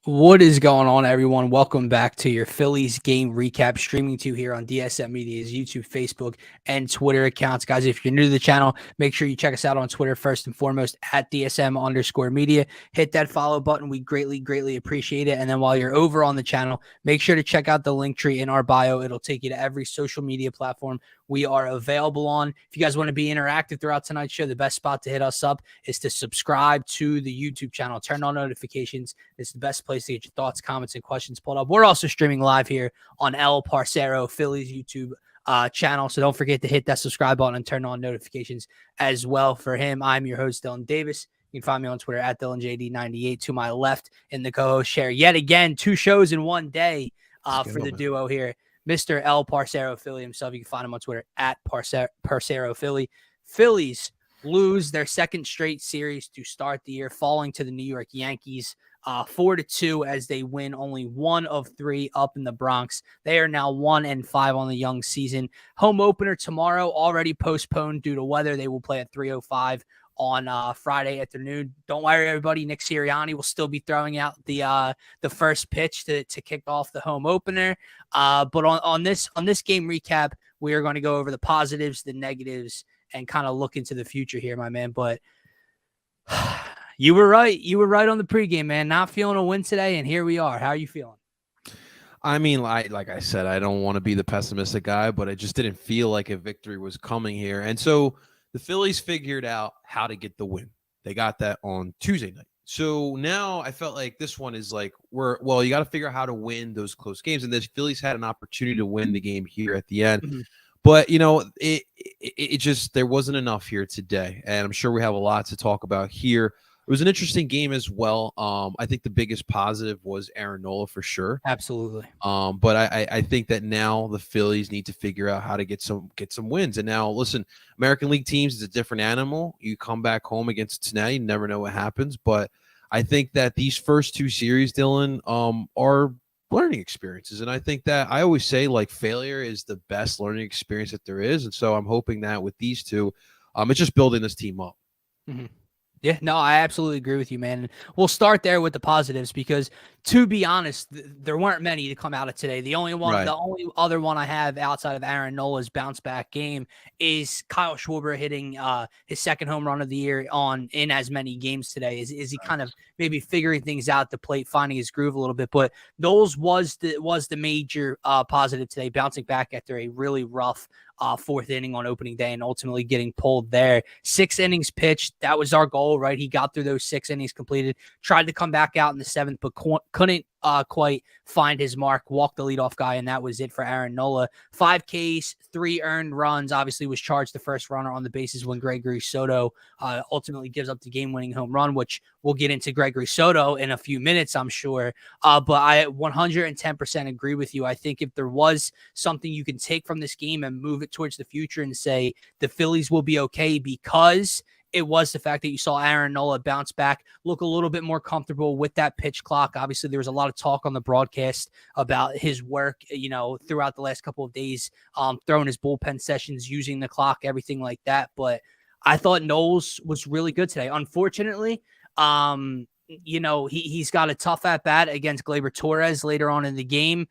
What is going on, everyone? Welcome back to your Phillies game recap, streaming to you here on DSM Media's YouTube, Facebook, and Twitter accounts. Guys, if you're new to the channel, make sure you check us out on Twitter first and foremost at DSM_media. Hit that follow button. We greatly appreciate it. And then while you're over on the channel, make sure to check out the link tree in our bio. It'll take you to every social media platform we are available on. If you guys want to be interactive throughout tonight's show, the best spot to hit us up is to subscribe to the YouTube channel. Turn on notifications. It's the best place to get your thoughts, comments, and questions pulled up. We're also streaming live here on El Parcero Phillies YouTube channel, so don't forget to hit that subscribe button and turn on notifications as well for him. I'm your host, Dylan Davis. You can find me on Twitter at DylanJD98. To my left in the co-host chair, yet again, 2 shows in one day for the duo here. Mr. El Parcero Philly himself. You can find him on Twitter at Parcero Philly. Phillies lose their second straight series to start the year, falling to the New York Yankees 4-2 as they win only 1 of 3 up in the Bronx. They are now 1-5 on the young season. Home opener tomorrow, already postponed due to weather. They will play at 3:05 on Friday afternoon. Don't worry, everybody. Nick Sirianni will still be throwing out the first pitch to kick off the home opener. But on this game recap, we are going to go over the positives, the negatives, and kind of look into the future here, my man. But you were right. You were right on the pregame, man. Not feeling a win today, and here we are. How are you feeling? I mean, like I said, I don't want to be the pessimistic guy, but I just didn't feel like a victory was coming here. And so the Phillies figured out how to get the win. They got that on Tuesday night. So now I felt like this one is like, you got to figure out how to win those close games. And the Phillies had an opportunity to win the game here at the end. Mm-hmm. But, it just, there wasn't enough here today. And I'm sure we have a lot to talk about here. It was an interesting game as well. I think the biggest positive was Aaron Nola for sure. Absolutely. But I think that now the Phillies need to figure out how to get some wins. And now, listen, American League teams is a different animal. You come back home against Cincinnati, you never know what happens. But I think that these first 2 series, Dylan, are learning experiences. And I think that I always say, like, failure is the best learning experience that there is. And so I'm hoping that with these 2, it's just building this team up. Mm-hmm. Yeah, no, I absolutely agree with you, man. We'll start there with the positives because, to be honest, there weren't many to come out of today. The only other one I have outside of Aaron Nola's bounce back game is Kyle Schwarber hitting his second home run of the year in as many games today. Is he kind of maybe figuring things out at the plate, finding his groove a little bit? But Knowles was the major positive today, bouncing back after a really rough 4th inning on opening day and ultimately getting pulled there. 6 innings pitched. That was our goal, right? He got through those 6 innings completed, tried to come back out in the 7th, but couldn't quite find his mark, walked the leadoff guy, and that was it for Aaron Nola. 5 Ks, 3 earned runs, obviously was charged the first runner on the bases when Gregory Soto ultimately gives up the game-winning home run, which we'll get into Gregory Soto in a few minutes, I'm sure. But I 110% agree with you. I think if there was something you can take from this game and move it towards the future and say the Phillies will be okay because it was the fact that you saw Aaron Nola bounce back, look a little bit more comfortable with that pitch clock. Obviously, there was a lot of talk on the broadcast about his work, throughout the last couple of days, throwing his bullpen sessions, using the clock, everything like that. But I thought Knowles was really good today. Unfortunately, he's got a tough at-bat against Gleyber Torres later on in the game.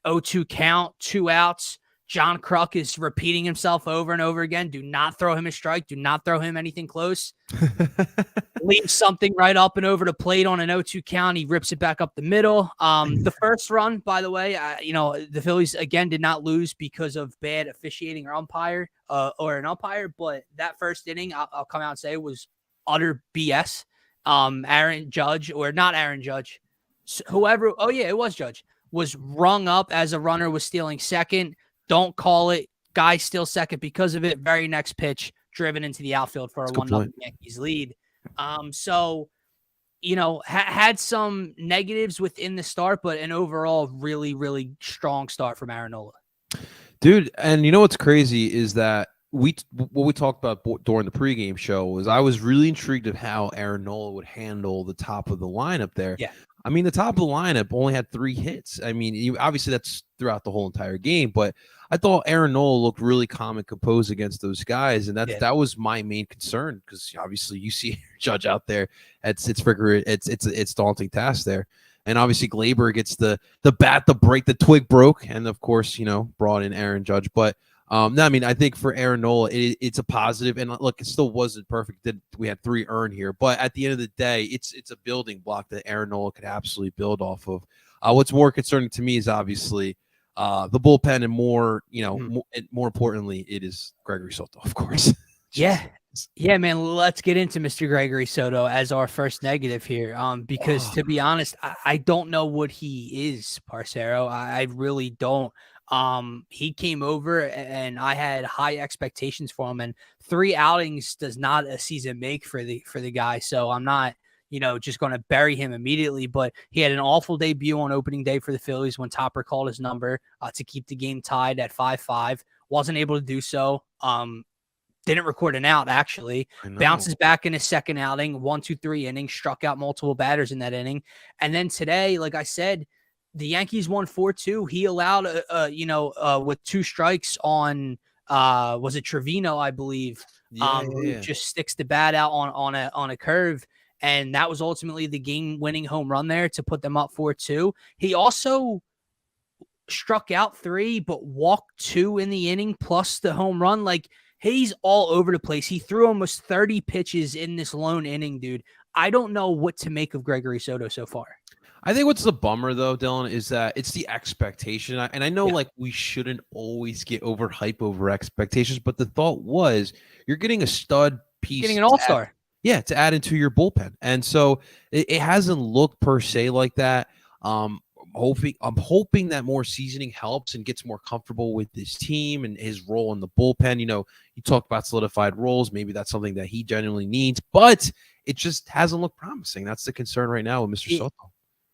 0-2 count, 2 outs. John Kruk is repeating himself over and over again. Do not throw him a strike. Do not throw him anything close. Leave something right up and over the plate on an 0-2 count. He rips it back up the middle. The first run, by the way, the Phillies, again, did not lose because of bad officiating or an umpire. But that first inning, I'll come out and say, was utter BS. Aaron Judge, or not Aaron Judge, whoever. Oh, yeah, it was Judge. Was rung up as a runner was stealing second. Don't call it. Guy steals second because of it. Very next pitch, driven into the outfield for a 1-0 Yankees lead. So, had some negatives within the start, but an overall really, really strong start from Aaron Nola. Dude, and you know what's crazy is that what we talked about during the pregame show was I was really intrigued of how Aaron Nola would handle the top of the lineup there. Yeah. I mean, the top of the lineup only had 3 hits. I mean, obviously that's throughout the whole entire game, but I thought Aaron Nola looked really calm and composed against those guys, and that was my main concern because obviously you see Judge out there, it's daunting task there, and obviously Glaber gets the bat, the twig broke, and of course brought in Aaron Judge, but. No, I mean, I think for Aaron Nola, it's a positive. And look, it still wasn't perfect. We had 3 earned here, but at the end of the day, it's a building block that Aaron Nola could absolutely build off of. What's more concerning to me is obviously the bullpen, and more importantly, it is Gregory Soto, of course. Yeah, man. Let's get into Mr. Gregory Soto as our first negative here. Because to be honest, I don't know what he is, Parcero. I really don't. He came over and I had high expectations for him, and 3 outings does not a season make for the guy. So I'm not, just going to bury him immediately, but he had an awful debut on opening day for the Phillies when Topper called his number to keep the game tied at 5-5. Wasn't able to do so. Didn't record an out, actually. Bounces back in his second outing, 1, 2, 3 innings, struck out multiple batters in that inning. And then today, like I said, the Yankees won 4-2. He allowed, with 2 strikes on, was it Trevino, I believe, who just sticks the bat out on a curve. And that was ultimately the game-winning home run there to put them up 4-2. He also struck out 3, but walked 2 in the inning, plus the home run. Like, he's all over the place. He threw almost 30 pitches in this lone inning, dude. I don't know what to make of Gregory Soto so far. I think what's the bummer, though, Dylan, is that it's the expectation. And I know, like, we shouldn't always get overhype over expectations, but the thought was you're getting a stud piece. Getting an all-star. To add into your bullpen. And so it hasn't looked per se like that. I'm hoping that more seasoning helps and gets more comfortable with this team and his role in the bullpen. You talked about solidified roles. Maybe that's something that he genuinely needs, but it just hasn't looked promising. That's the concern right now with Mr. Soto.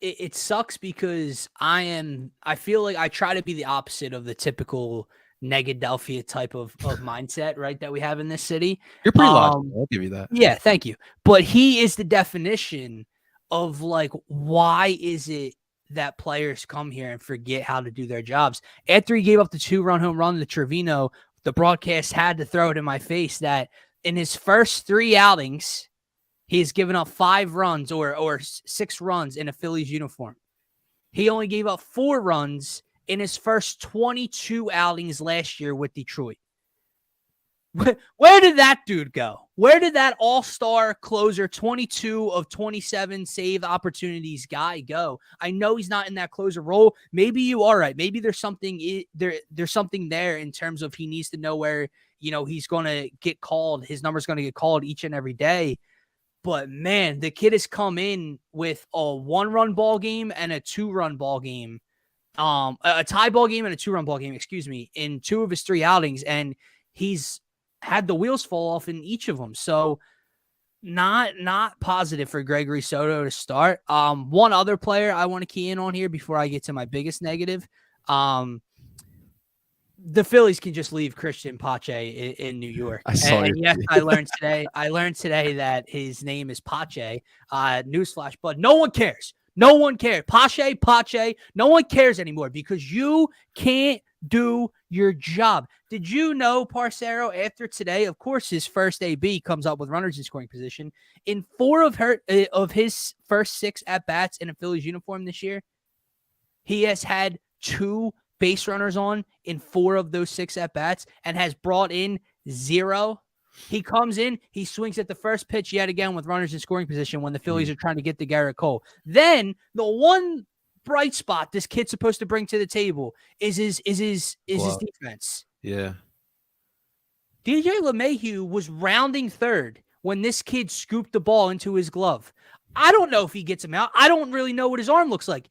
It sucks because I feel like I try to be the opposite of the typical Negadelphia type of mindset, right, that we have in this city. You're pretty logical. I'll give you that. Yeah, thank you. But he is the definition of, like, why is it that players come here and forget how to do their jobs? After he gave up the 2-run home run to Trevino, the broadcast had to throw it in my face that in his first 3 outings, he has given up 5 runs or 6 runs in a Phillies uniform. He only gave up 4 runs in his first 22 outings last year with Detroit. Where did that dude go? Where did that all-star closer, 22 of 27 save opportunities guy go? I know he's not in that closer role. Maybe you are right. Maybe there's something there's something there in terms of he needs to know where, he's going to get called. His number's going to get called each and every day. But, man, the kid has come in with a 1-run ball game and a 2-run ball game. A tie ball game and a 2-run ball game, in 2 of his 3 outings. And he's had the wheels fall off in each of them. So not positive for Gregory Soto to start. One other player I want to key in on here before I get to my biggest negative. The Phillies can just leave Christian Pache in New York. Yes, I learned today that his name is Pache. Newsflash, but no one cares. No one cares. Pache. No one cares anymore because you can't do your job. Did you know, Parcero, after today, of course, his first AB comes up with runners in scoring position. In 4 of his first 6 at-bats in a Phillies uniform this year, he has had 2 base runners on in 4 of those 6 at-bats and has brought in 0. He comes in, he swings at the first pitch yet again with runners in scoring position when the Phillies are trying to get to Garrett Cole. Then the one bright spot this kid's supposed to bring to the table is his defense. Yeah. DJ LeMahieu was rounding third when this kid scooped the ball into his glove. I don't know if he gets him out. I don't really know what his arm looks like.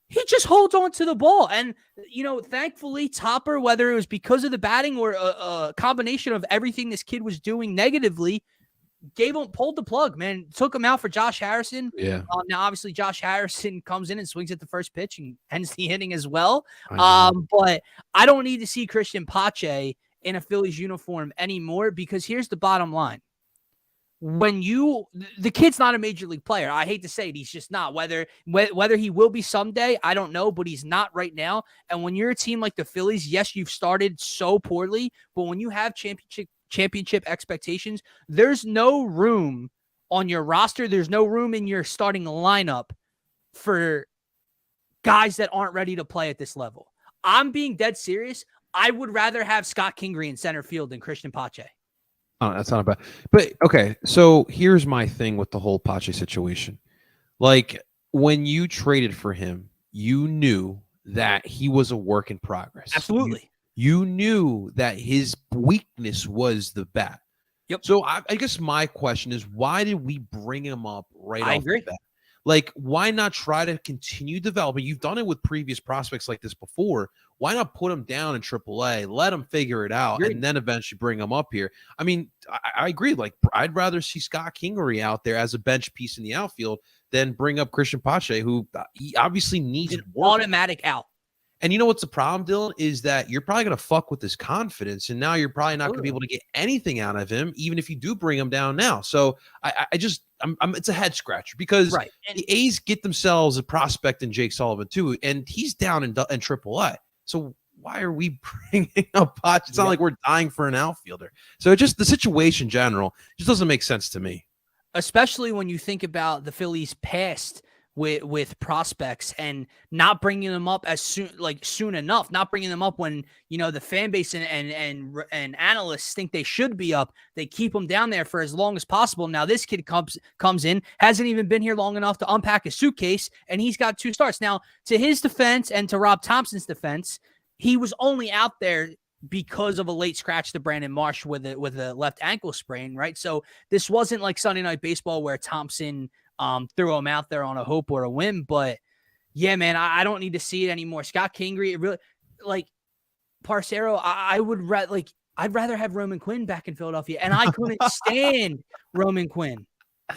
He just holds on to the ball. And, thankfully, Topper, whether it was because of the batting or a combination of everything this kid was doing negatively, pulled the plug, man. Took him out for Josh Harrison. Yeah. Now, obviously, Josh Harrison comes in and swings at the first pitch and ends the inning as well. But I don't need to see Christian Pache in a Phillies uniform anymore, because here's the bottom line. When the kid's not a major league player. I hate to say it, he's just not. Whether he will be someday, I don't know, but he's not right now. And when you're a team like the Phillies, yes, you've started so poorly, but when you have championship expectations, there's no room on your roster. There's no room in your starting lineup for guys that aren't ready to play at this level. I'm being dead serious. I would rather have Scott Kingery in center field than Christian Pache. Oh, that's not bad. But okay, so here's my thing with the whole Pache situation. Like, when you traded for him, you knew that he was a work in progress. Absolutely. You knew that his weakness was the bat. Yep. So I guess my question is, why did we bring him up right off the bat? Like, why not try to continue developing? You've done it with previous prospects like this before. Why not put him down in AAA, let him figure it out, and then eventually bring him up here? I mean, I agree. Like, I'd rather see Scott Kingery out there as a bench piece in the outfield than bring up Christian Pache, who he obviously needs an automatic out. And you know what's the problem, Dylan, is that you're probably going to fuck with his confidence, and now you're probably not going to be able to get anything out of him, even if you do bring him down now. So it's a head scratcher, because the A's get themselves a prospect in Jake Sullivan too, and he's down in AAA. So why are we bringing up Pache? It's not like we're dying for an outfielder. So just the situation in general just doesn't make sense to me. Especially when you think about the Phillies' past with prospects and not bringing them up soon enough, not bringing them up when, the fan base and analysts think they should be up. They keep them down there for as long as possible. Now this kid comes in, hasn't even been here long enough to unpack his suitcase, and he's got 2 starts. Now, to his defense and to Rob Thompson's defense, he was only out there because of a late scratch to Brandon Marsh with a left ankle sprain, right? So this wasn't like Sunday Night Baseball where Thompson threw him out there on a hope or a whim. But yeah, man, I don't need to see it anymore. Scott Kingery, really, like Parcero, I'd rather have Roman Quinn back in Philadelphia, and I couldn't stand Roman Quinn.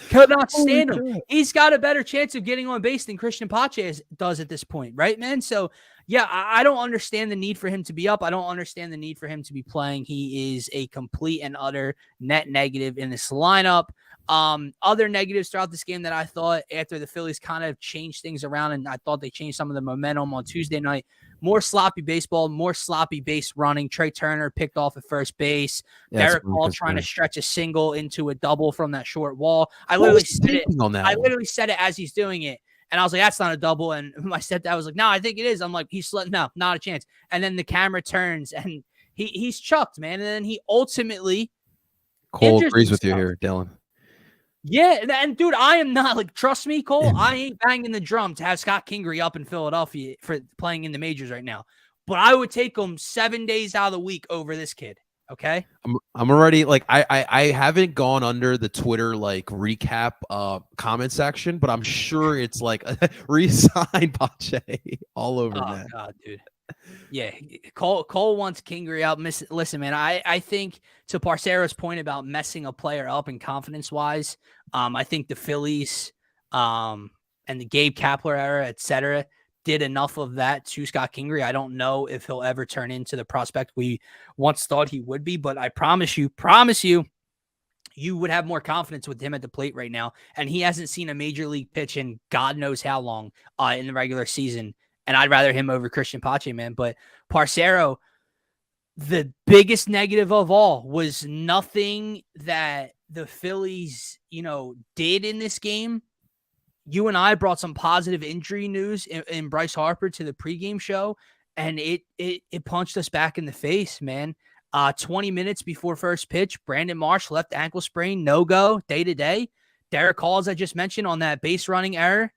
Could not stand him. He's got a better chance of getting on base than Christian Pache does at this point, right, man? So yeah, I don't understand the need for him to be up. I don't understand the need for him to be playing. He is a complete and utter net negative in this lineup. Other negatives throughout this game that I thought, after the Phillies kind of changed things around, and I thought they changed some of the momentum on Tuesday night, more sloppy baseball, more sloppy base running. Trey Turner picked off at first base. Derek Hall trying to stretch a single into a double from that short wall. I literally said it as he's doing it. And I was like, that's not a double. And my stepdad was like, no, I think it is. I'm like, no, not a chance. And then the camera turns and he's chucked, man. And then he ultimately Cole agrees with you here, Dylan. Yeah, and dude, I am not like, trust me, Cole, I ain't banging the drum to have Scott Kingery up in Philadelphia for playing in the majors right now. But I would take him 7 days out of the week over this kid. Okay. I'm already like, I haven't gone under the Twitter like recap comment section, but I'm sure it's like resign Pache all over that. Oh God, dude. Yeah, Cole wants Kingery out. Listen, man, I think, to Parcero's point about messing a player up and confidence-wise, I think the Phillies and the Gabe Kapler era, etc., did enough of that to Scott Kingery. I don't know if he'll ever turn into the prospect we once thought he would be, but I promise you, you would have more confidence with him at the plate right now. And he hasn't seen a major league pitch in God knows how long in the regular season. And I'd rather him over Christian Pache, man. But Parcero, the biggest negative of all was nothing that the Phillies, did in this game. You and I brought some positive injury news in Bryce Harper to the pregame show, and it punched us back in the face, man. 20 minutes before first pitch, Brandon Marsh, left ankle sprain, no-go, day-to-day. Derek Hall, as I just mentioned, on that base running error,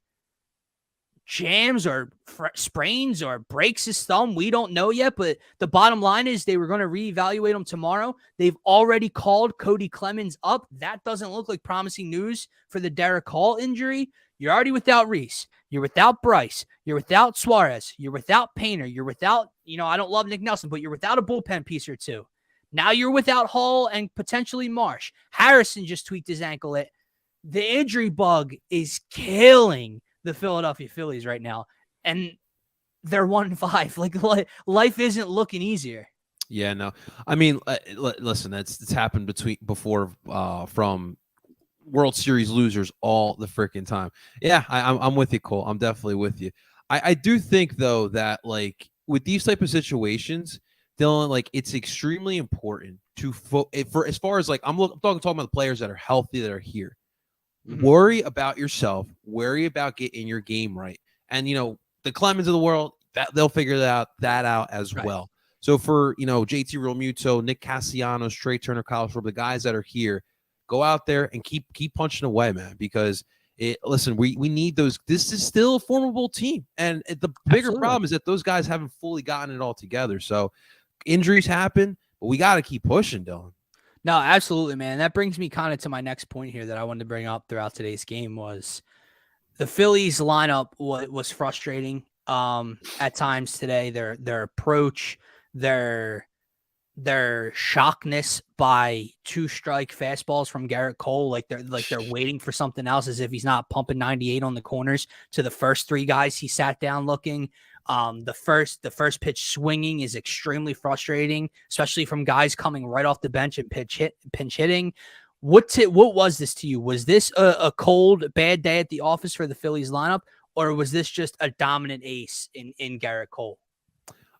jams or sprains or breaks his thumb. We don't know yet, but the bottom line is they were going to reevaluate him tomorrow. They've already called Cody Clemens up. That doesn't look like promising news for the Derek Hall injury. You're already without Reese. You're without Bryce. You're without Suarez. You're without Painter. You're without, I don't love Nick Nelson, but you're without a bullpen piece or two. Now you're without Hall and potentially Marsh. Harrison just tweaked his ankle. The injury bug is killing the Philadelphia Phillies right now, and they're 1-5. Like, life isn't looking easier. Yeah, no. I mean, listen, it's happened before from World Series losers all the freaking time. Yeah, I'm with you, Cole. I'm definitely with you. I do think though that like with these type of situations, Dylan, like it's extremely important to for as far as like I'm talking about the players that are healthy that are here. Mhm. Worry about yourself. Worry about getting your game right, and the Clemens of the world that they'll figure that out as Right. well. So for JT Realmuto, Nick Castellanos, Trey Turner, Kyle Schwarber, the guys that are here, go out there and keep punching away, man. Because listen, we need those. This is still a formidable team, and the bigger Absolutely. problem is that those guys haven't fully gotten it all together. So injuries happen, but we got to keep pushing, Dylan. No, absolutely, man. That brings me kind of to my next point here that I wanted to bring up throughout today's game was the Phillies lineup was frustrating at times today. Their approach, their their shockness by two strike fastballs from Garrett Cole, like they're waiting for something else, as if he's not pumping 98 on the corners to the first three guys he sat down looking. The first pitch swinging is extremely frustrating, especially from guys coming right off the bench and pinch hitting. What was this to you? Was this a cold bad day at the office for the Phillies lineup, or was this just a dominant ace in Garrett Cole?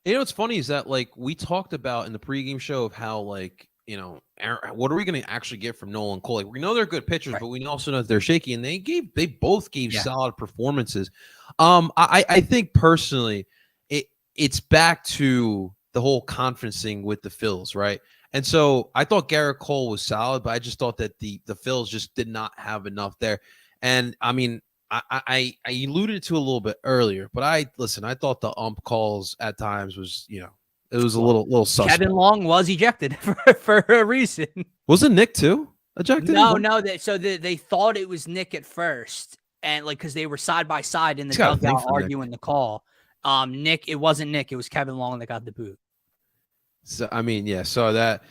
What's funny is that like we talked about in the pregame show of how like what are we going to actually get from Nola and Cole? Like we know they're good pitchers, Right. but we also know that they're shaky, and they both gave Yeah. solid performances. I think personally, it's back to the whole conferencing with the Phils, right? And so I thought Garrett Cole was solid, but I just thought that the Phils just did not have enough there. And I mean, I alluded to a little bit earlier, but I thought the ump calls at times was, it was a Well, little Kevin suspect. Long was ejected for a reason. Wasn't Nick too ejected as well? No. They thought it was Nick at first, and like because they were side by side in the He's got a thing dugout for Nick. arguing the call. Nick, it wasn't Nick. It was Kevin Long that got the boot. So I mean, yeah. So that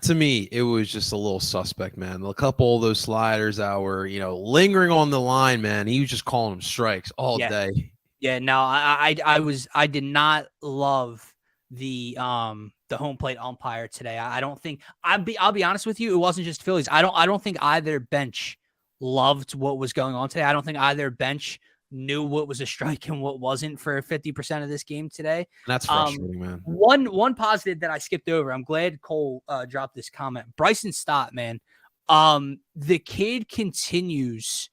to me, it was just a little suspect, man. A couple of those sliders that were, lingering on the line, man. He was just calling them strikes all Yeah, day. yeah. No, I did not love the home plate umpire today. I don't think I'll be honest with you. It wasn't just Phillies. I don't think either bench loved what was going on today. I don't think either bench knew what was a strike and what wasn't for 50% of this game today. That's frustrating, man. One positive that I skipped over. I'm glad Cole dropped this comment. Bryson Stott, man. The kid continues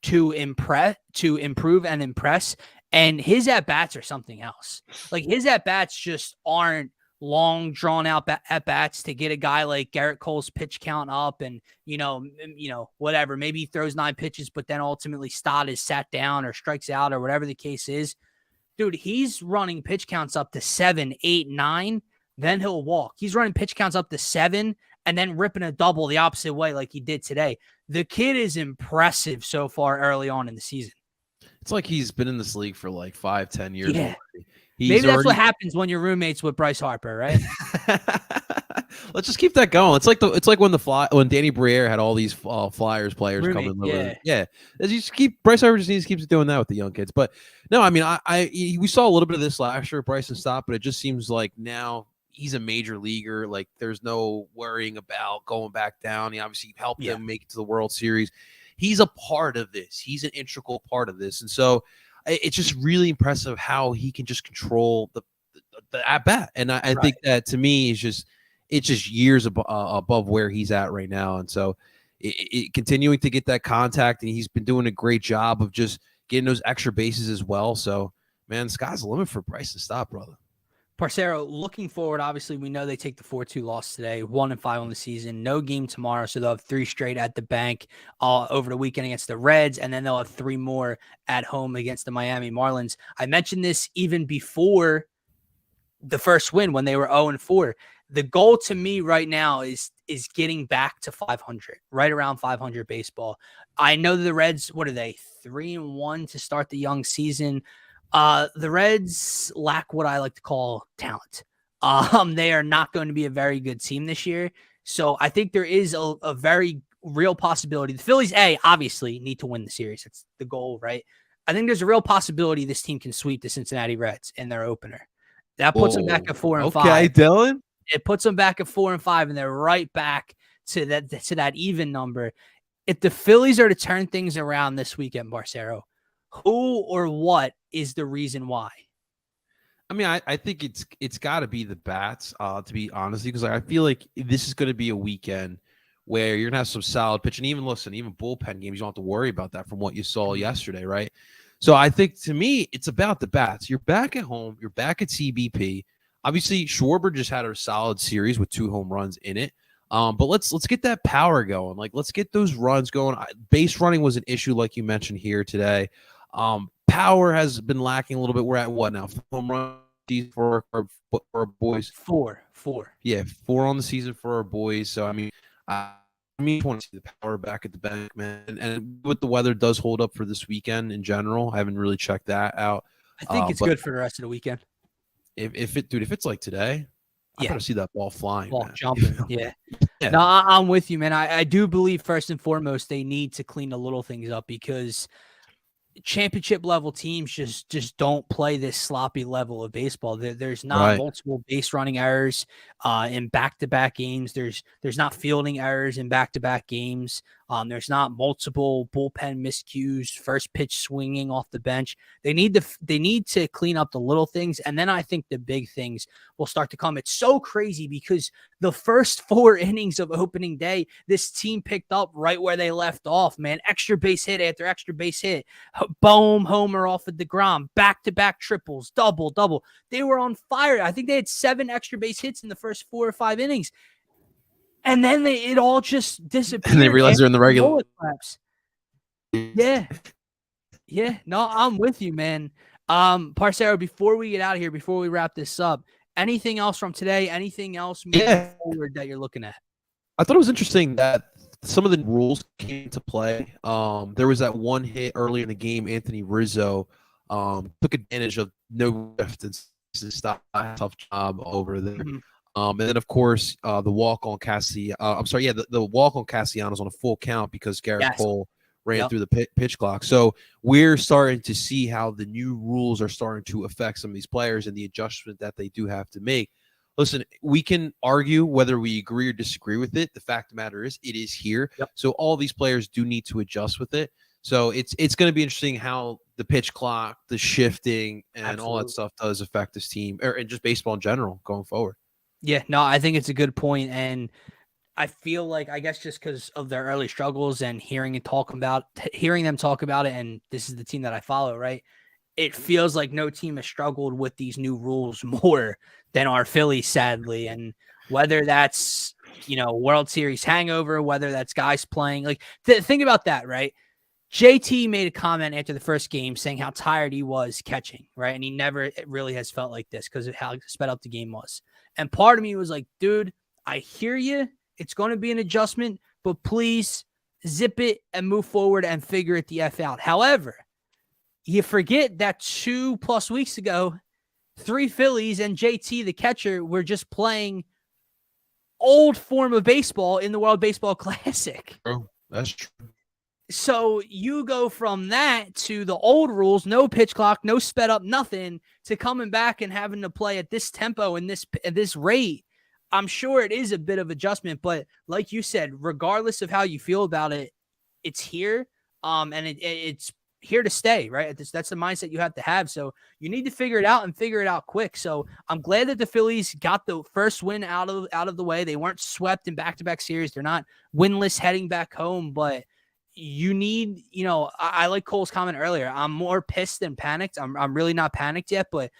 to improve and impress, and his at bats are something else. Like his at bats just aren't long drawn out at bats to get a guy like Garrett Cole's pitch count up, and whatever. Maybe he throws 9 pitches, but then ultimately Stott is sat down or strikes out or whatever the case is. Dude, he's running pitch counts up to 7, 8, 9. Then he'll walk. He's running pitch counts up to 7 and then ripping a double the opposite way like he did today. The kid is impressive so far early on in the season. It's like he's been in this league for like 5-10 years Yeah. already. Maybe that's what happens when you're roommates with Bryce Harper, right? Let's just keep that going. It's like when Danny Briere had all these Flyers players come in. Yeah. Bryce Harper just needs to keep doing that with the young kids. But no, I mean, we saw a little bit of this last year, Bryson Stott, but it just seems like now he's a major leaguer. Like there's no worrying about going back down. He obviously helped them make it to the World Series. He's a part of this. He's an integral part of this, and so it's just really impressive how he can just control the at bat. And I think that to me is it's just years above where he's at right now. And so continuing to get that contact, and he's been doing a great job of just getting those extra bases as well. So, man, sky's the limit for Bryson Stott, brother. Parcero, looking forward, obviously, we know they take the 4-2 loss today, 1-5 on the season. No game tomorrow, so they'll have 3 straight at the bank over the weekend against the Reds, and then they'll have 3 more at home against the Miami Marlins. I mentioned this even before the first win when they were 0-4. The goal to me right now is getting back to 500, right around 500 baseball. I know the Reds, what are they, 3-1 to start the young season. The Reds lack what I like to call talent. They are not going to be a very good team this year. So I think there is a very real possibility. The Phillies, obviously need to win the series. That's the goal, right? I think there's a real possibility this team can sweep the Cincinnati Reds in their opener. That puts them back at 4-5. Okay, Dylan. It puts them back at 4-5, and they're right back to that even number. If the Phillies are to turn things around this weekend, Barcero, who or what is the reason why? I mean, I think it's got to be the bats, to be honest, because I feel like this is going to be a weekend where you're gonna have some solid pitch, and even bullpen games, you don't have to worry about that from what you saw yesterday, right? So I think to me, it's about the bats. You're back at home. You're back at CBP. Obviously, Schwarber just had a solid series with 2 home runs in it. But let's get that power going. Like, let's get those runs going. Base running was an issue, like you mentioned here today. Power has been lacking a little bit. We're at what now? 4 home runs for our boys. Four. Yeah, 4 on the season for our boys. So I mean, I want to see the power back at the bank, man. And what the weather does hold up for this weekend in general, I haven't really checked that out. I think it's good for the rest of the weekend. If it's like today, I gotta see that ball flying, ball man. jumping. Yeah. No, I'm with you, man. I do believe first and foremost they need to clean the little things up, because championship level teams just don't play this sloppy level of baseball. There's not multiple base running errors in back-to-back games. There's not fielding errors in back-to-back games. There's not multiple bullpen miscues, first pitch swinging off the bench. They need to clean up the little things, and then I think the big things will start to come. It's so crazy because the first 4 innings of opening day, this team picked up right where they left off, man. Extra base hit after extra base hit. Boom, homer off of DeGrom, back-to-back triples, double. They were on fire. I think they had 7 extra base hits in the first 4 or 5 innings. And then it all just disappeared. And they realized they're in the regular. Yeah. No, I'm with you, man. Parcero, before we get out of here, before we wrap this up, anything else from today? Anything else moving forward that you're looking at? I thought it was interesting that some of the rules came into play. There was that one hit early in the game. Anthony Rizzo took advantage of no shift and stop. Tough job over there. Mm-hmm. And then, of course, the walk on the walk on Castellanos on a full count because Garrett Cole ran through the pitch clock. So we're starting to see how the new rules are starting to affect some of these players and the adjustment that they do have to make. Listen, we can argue whether we agree or disagree with it. The fact of the matter is it is here. Yep. So all these players do need to adjust with it. So it's going to be interesting how the pitch clock, the shifting, and all that stuff does affect this team and just baseball in general going forward. Yeah, no, I think it's a good point, and I feel like, I guess just because of their early struggles and hearing them talk about it, and this is the team that I follow, right? It feels like no team has struggled with these new rules more than our Phillies, sadly. And whether that's, World Series hangover, whether that's guys playing, like, think about that, right? JT made a comment after the first game saying how tired he was catching, right? And he never really has felt like this because of how sped up the game was. And part of me was like, dude, I hear you. It's going to be an adjustment, but please zip it and move forward and figure it the F out. However, you forget that 2+ weeks ago, 3 Phillies and JT, the catcher, were just playing old form of baseball in the World Baseball Classic. Oh, that's true. So you go from that to the old rules, no pitch clock, no sped up, nothing, to coming back and having to play at this tempo and this rate. I'm sure it is a bit of adjustment, but like you said, regardless of how you feel about it, it's here, and it's here to stay, right? That's the mindset you have to have. So you need to figure it out and figure it out quick. So I'm glad that the Phillies got the first win out of the way. They weren't swept in back-to-back series. They're not winless heading back home, but you need, I like Cole's comment earlier. I'm more pissed than panicked. I'm really not panicked yet, but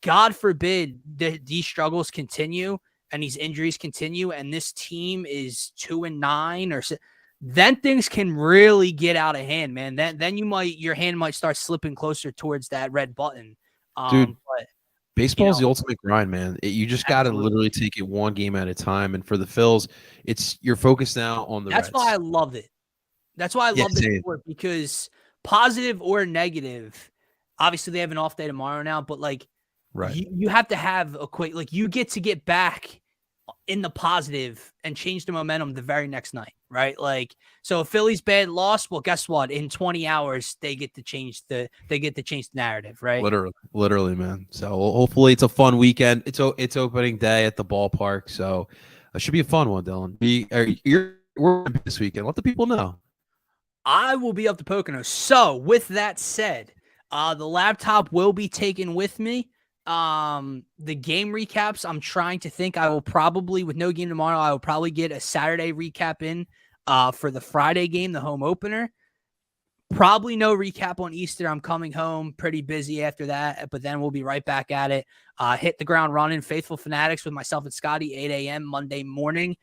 God forbid these struggles continue and these injuries continue and this team is 2-9 or so. Then things can really get out of hand, man. Then your hand might start slipping closer towards that red button. Dude, but baseball is the ultimate grind, man. You just got to literally take it one game at a time. And for the Phils, you're focused now on the Reds. That's why I love it. That's why I love this sport, because positive or negative, obviously they have an off day tomorrow now, but like you have to have a quick, you get to get back in the positive and change the momentum the very next night. right? Like, so if Philly's bad loss, well, guess what? In 20 hours, they get to change the narrative, right? Literally, man. So hopefully it's a fun weekend. It's opening day at the ballpark, so it should be a fun one, Dylan. We're this weekend. Let the people know. I will be up to Pocono. So with that said, the laptop will be taken with me. The game recaps, I'm trying to think. I will probably, with no game tomorrow, I will probably get a Saturday recap in for the Friday game, the home opener. Probably no recap on Easter. I'm coming home pretty busy after that, but then we'll be right back at it. Hit the ground running. Faithful Fanatics with myself and Scotty, 8 a.m. Monday morning.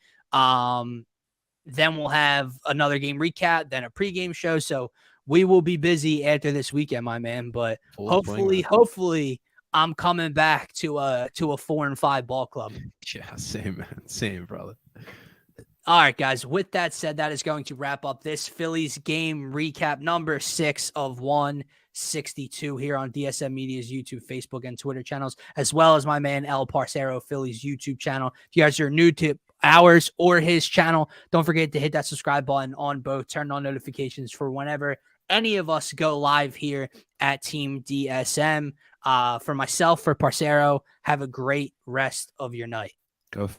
Then we'll have another game recap, then a pregame show. So we will be busy after this weekend, my man. But hopefully I'm coming back to a 4-5 ball club. Yeah, same, man. Same, brother. All right, guys. With that said, that is going to wrap up this Phillies game recap number 6 of 162 here on DSM Media's YouTube, Facebook, and Twitter channels, as well as my man El Parcero Phillies YouTube channel. If you guys are new to ours or his channel, don't forget to hit that subscribe button on both. Turn on notifications for whenever any of us go live here at Team DSM. For myself, for Parcero, have a great rest of your night. Go.